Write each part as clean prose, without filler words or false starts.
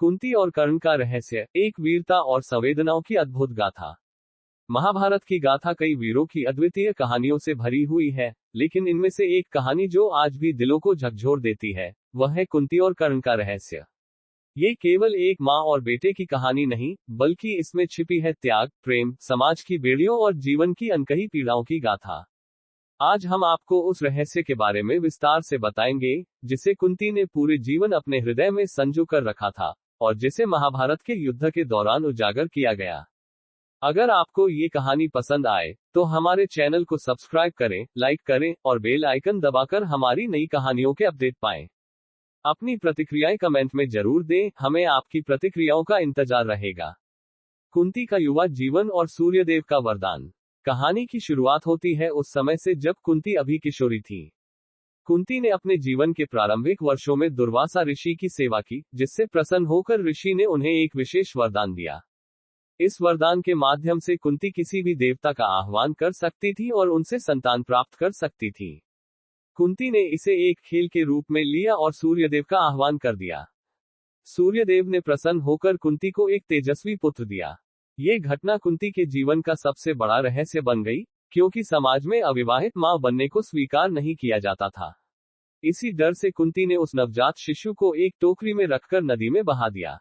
कुंती और कर्ण का रहस्य, एक वीरता और संवेदनाओं की अद्भुत गाथा। महाभारत की गाथा कई वीरों की अद्वितीय कहानियों से भरी हुई है, लेकिन इनमें से एक कहानी जो आज भी दिलों को झकझोर देती है, वह है कुंती और कर्ण का रहस्य। ये केवल एक माँ और बेटे की कहानी नहीं, बल्कि इसमें छिपी है त्याग, प्रेम, समाज की बेड़ियों और जीवन की अनकही पीड़ाओं की गाथा। आज हम आपको उस रहस्य के बारे में विस्तार से बताएंगे, जिसे कुंती ने पूरे जीवन अपने हृदय में संजो कर रखा था, और जिसे महाभारत के युद्ध के दौरान उजागर किया गया। अगर आपको ये कहानी पसंद आए, तो हमारे चैनल को सब्सक्राइब करें, लाइक करें, और बेल आइकन दबाकर हमारी नई कहानियों के अपडेट पाएं। अपनी प्रतिक्रियाएं कमेंट में जरूर दें, हमें आपकी प्रतिक्रियाओं का इंतजार रहेगा। कुंती का युवा जीवन और सूर्यदेव का वरदान। कहानी की शुरुआत होती है उस समय से जब कुंती अभी किशोरी थी। कुंती ने अपने जीवन के प्रारंभिक वर्षों में दुर्वासा ऋषि की सेवा की, जिससे प्रसन्न होकर ऋषि ने उन्हें एक विशेष वरदान दिया। इस वरदान के माध्यम से कुंती किसी भी देवता का आह्वान कर सकती थी और उनसे संतान प्राप्त कर सकती थी। कुंती ने इसे एक खेल के रूप में लिया और सूर्यदेव का आह्वान कर दिया। सूर्यदेव ने प्रसन्न होकर कुंती को एक तेजस्वी पुत्र दिया। ये घटना कुंती के जीवन का सबसे बड़ा रहस्य बन गई, क्योंकि समाज में अविवाहित मां बनने को स्वीकार नहीं किया जाता था। इसी डर से कुंती ने उस नवजात शिशु को एक टोकरी में रखकर नदी में बहा दिया।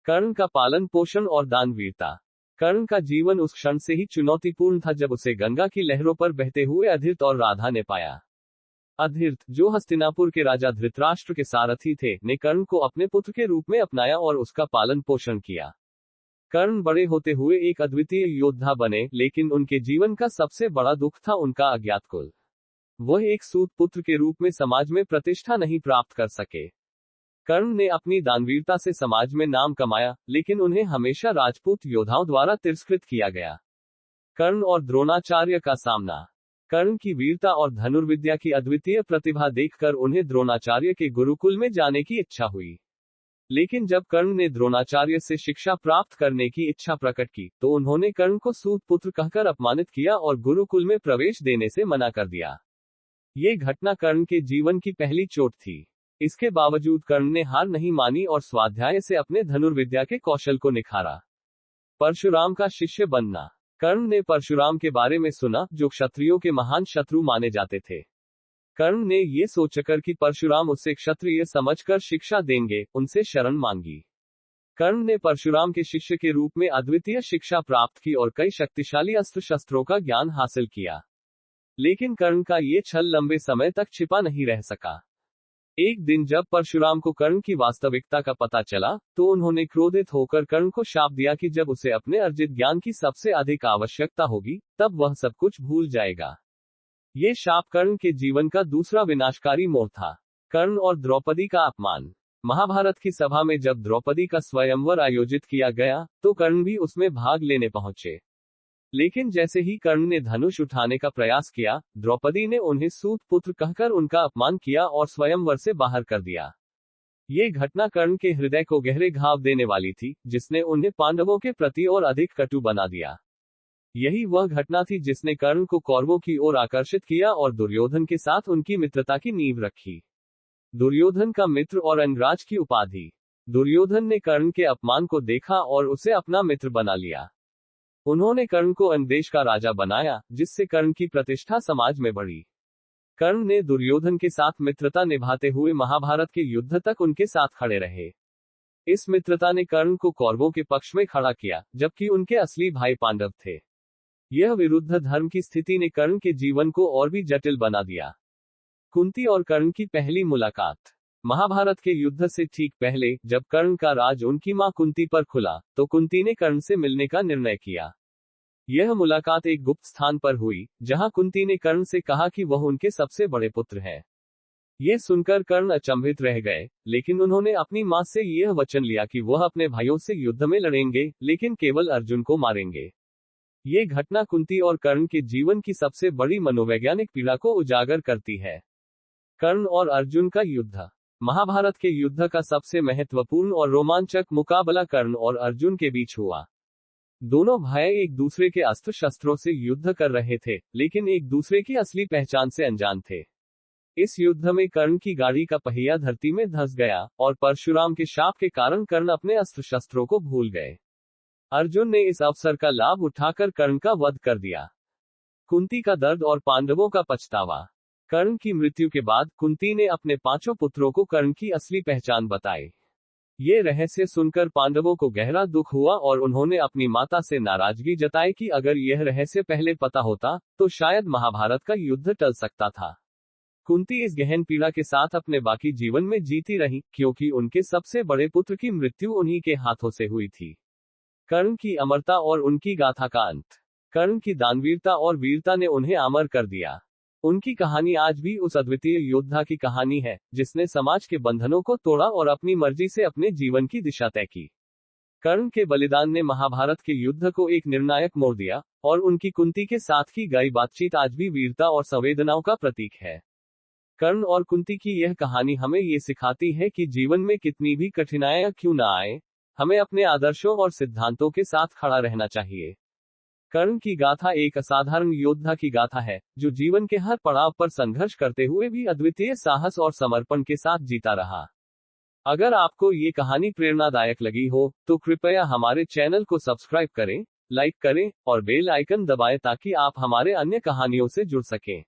कर्ण का पालन पोषण और दानवीरता। कर्ण का जीवन उस क्षण से ही चुनौतीपूर्ण था जब उसे गंगा की लहरों पर बहते हुए अधीर्त और राधा ने पाया। अधीर्त, जो हस्तिनापुर के राजा धृतराष्ट्र के सारथी थे, ने कर्ण को अपने पुत्र के रूप में अपनाया और उसका पालन पोषण किया। कर्ण बड़े होते हुए एक अद्वितीय योद्धा बने, लेकिन उनके जीवन का सबसे बड़ा दुख था उनका अज्ञात कुल। वह एक सूत पुत्र के रूप में समाज में प्रतिष्ठा नहीं प्राप्त कर सके। कर्ण ने अपनी दानवीरता से समाज में नाम कमाया, लेकिन उन्हें हमेशा राजपूत योद्धाओं द्वारा तिरस्कृत किया गया। कर्ण और द्रोणाचार्य का सामना। कर्ण की वीरता और धनुर्विद्या की अद्वितीय प्रतिभा देखकर उन्हें द्रोणाचार्य के गुरुकुल में जाने की इच्छा हुई। लेकिन जब कर्ण ने द्रोणाचार्य से शिक्षा प्राप्त करने की इच्छा प्रकट की, तो उन्होंने कर्ण को सूत पुत्र कहकर अपमानित किया और गुरुकुल में प्रवेश देने से मना कर दिया। ये घटना कर्ण के जीवन की पहली चोट थी। इसके बावजूद कर्ण ने हार नहीं मानी और स्वाध्याय से अपने धनुर्विद्या के कौशल को निखारा। परशुराम का शिष्य बनना। कर्ण ने परशुराम के बारे में सुना, जो क्षत्रियों के महान शत्रु माने जाते थे। कर्ण ने ये सोचकर कि परशुराम उससे क्षत्रिय समझकर शिक्षा देंगे, उनसे शरण मांगी। कर्ण ने परशुराम के शिष्य के रूप में अद्वितीय शिक्षा प्राप्त की और कई शक्तिशाली अस्त्र शस्त्रों का ज्ञान हासिल किया। लेकिन कर्ण का ये छल लंबे समय तक छिपा नहीं रह सका। एक दिन जब परशुराम को कर्ण की वास्तविकता का पता चला, तो उन्होंने क्रोधित होकर कर्ण को शाप दिया कि जब उसे अपने अर्जित ज्ञान की सबसे अधिक आवश्यकता होगी, तब वह सब कुछ भूल जाएगा। ये शाप कर्ण के जीवन का दूसरा विनाशकारी मोड़ था। कर्ण और द्रौपदी का अपमान। महाभारत की सभा में जब द्रौपदी का स्वयंवर आयोजित किया गया, तो कर्ण भी उसमें भाग लेने पहुंचे। लेकिन जैसे ही कर्ण ने धनुष उठाने का प्रयास किया, द्रौपदी ने उन्हें सूत पुत्र कहकर उनका अपमान किया और स्वयंवर से बाहर कर दिया। ये घटना कर्ण के हृदय को गहरे घाव देने वाली थी, जिसने उन्हें पांडवों के प्रति और अधिक कटु बना दिया। यही वह घटना थी जिसने कर्ण को कौरवों की ओर आकर्षित किया और दुर्योधन के साथ उनकी मित्रता की नींव रखी। दुर्योधन का मित्र और अंगराज की उपाधि। दुर्योधन ने कर्ण के अपमान को देखा और उसे अपना मित्र बना लिया। उन्होंने कर्ण को अंगदेश का राजा बनाया, जिससे कर्ण की प्रतिष्ठा समाज में बढ़ी। कर्ण ने दुर्योधन के साथ मित्रता निभाते हुए महाभारत के युद्ध तक उनके साथ खड़े रहे। इस मित्रता ने कर्ण को कौरवों के पक्ष में खड़ा किया, जबकि उनके असली भाई पांडव थे। यह विरुद्ध धर्म की स्थिति ने कर्ण के जीवन को और भी जटिल बना दिया। कुंती और कर्ण की पहली मुलाकात। महाभारत के युद्ध से ठीक पहले, जब कर्ण का राज उनकी मां कुंती पर खुला, तो कुंती ने कर्ण से मिलने का निर्णय किया। यह मुलाकात एक गुप्त स्थान पर हुई, जहां कुंती ने कर्ण से कहा कि वह उनके सबसे बड़े पुत्र हैं। ये सुनकर कर्ण अचंभित रह गए, लेकिन उन्होंने अपनी मां से यह वचन लिया कि वह अपने भाइयों से युद्ध में लड़ेंगे, लेकिन केवल अर्जुन को मारेंगे। ये घटना कुंती और कर्ण के जीवन की सबसे बड़ी मनोवैज्ञानिक पीड़ा को उजागर करती है। कर्ण और अर्जुन का युद्ध। महाभारत के युद्ध का सबसे महत्वपूर्ण और रोमांचक मुकाबला कर्ण और अर्जुन के बीच हुआ। दोनों भाई एक दूसरे के अस्त्र शस्त्रों से युद्ध कर रहे थे, लेकिन एक दूसरे की असली पहचान से अनजान थे। इस युद्ध में कर्ण की गाड़ी का पहिया धरती में धंस गया और परशुराम के शाप के कारण कर्ण अपने अस्त्र शस्त्रों को भूल गए। अर्जुन ने इस अवसर का लाभ उठाकर कर्ण का वध कर दिया। कुंती का दर्द और पांडवों का पछतावा। कर्ण की मृत्यु के बाद कुंती ने अपने 5 पुत्रों को कर्ण की असली पहचान बताई। ये रहस्य सुनकर पांडवों को गहरा दुख हुआ और उन्होंने अपनी माता से नाराजगी जताई कि अगर यह रहस्य पहले पता होता तो शायद महाभारत का युद्ध टल सकता था। कुंती इस गहन पीड़ा के साथ अपने बाकी जीवन में जीती रही, क्योंकि उनके सबसे बड़े पुत्र की मृत्यु उन्हीं के हाथों से हुई थी। कर्ण की अमरता और उनकी गाथा का अंत। कर्ण की दानवीरता और वीरता ने उन्हें अमर कर दिया। उनकी कहानी आज भी उस अद्वितीय योद्धा की कहानी है, जिसने समाज के बंधनों को तोड़ा और अपनी मर्जी से अपने जीवन की दिशा तय की। कर्ण के बलिदान ने महाभारत के युद्ध को एक निर्णायक मोड़ दिया, और उनकी कुंती के साथ की गई बातचीत आज भी वीरता और संवेदनाओं का प्रतीक है। कर्ण और कुंती की यह कहानी हमें ये सिखाती है कि जीवन में कितनी भी कठिनाइयां क्यों न आए, हमें अपने आदर्शों और सिद्धांतों के साथ खड़ा रहना चाहिए। कर्ण की गाथा एक असाधारण योद्धा की गाथा है, जो जीवन के हर पड़ाव पर संघर्ष करते हुए भी अद्वितीय साहस और समर्पण के साथ जीता रहा। अगर आपको ये कहानी प्रेरणादायक लगी हो, तो कृपया हमारे चैनल को सब्सक्राइब करें, लाइक करें और बेल आइकन दबाएं ताकि आप हमारे अन्य कहानियों से जुड़ सकें।